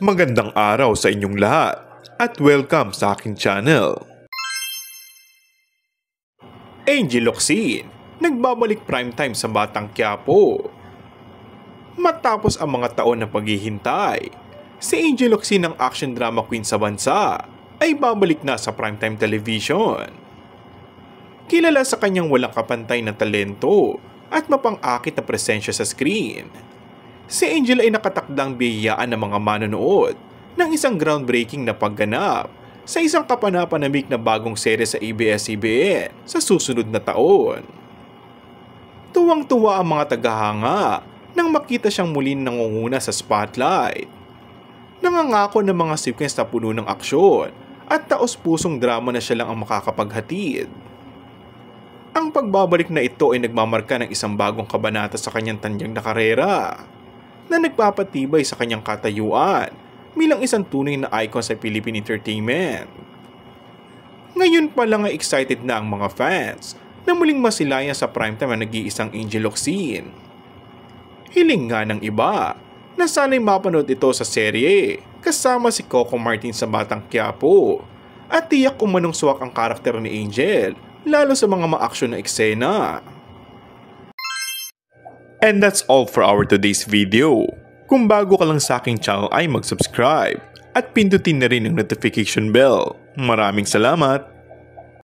Magandang araw sa inyong lahat at welcome sa aking channel. Angel Locsin, nagbabalik primetime sa Batang Quiapo. Matapos ang mga taon na paghihintay, si Angel Locsin ng action drama queen sa bansa ay babalik na sa primetime television. Kilala sa kanyang walang kapantay na talento at mapang-akit na presensya sa screen, si Angel ay nakatakdang biyayaan ng mga manonood ng isang groundbreaking na pagganap sa isang kapanapanabik na bagong serye sa ABS-CBN sa susunod na taon. Tuwang-tuwa ang mga tagahanga nang makita siyang muli nangunguna sa spotlight. Nangangako ng mga sequence na puno ng aksyon at taos-pusong drama na siya lang ang makakapaghatid. Ang pagbabalik na ito ay nagmamarka ng isang bagong kabanata sa kanyang tanyag na karera, na nagpapatibay sa kanyang katayuan bilang isang tunay na icon sa Philippine entertainment. Ngayon pa lang ay excited na ang mga fans na muling masilayan sa primetime ang nag-iisang Angel Locsin. Hiling nga ng iba na sana'y mapanood ito sa serye kasama si Coco Martin sa Batang Quiapo, at tiyak umanong swak ang karakter ni Angel lalo sa mga ma-aksyon na eksena. And that's all for our today's video. Kung bago ka lang sa aking channel ay mag-subscribe at pindutin na rin ang notification bell. Maraming salamat!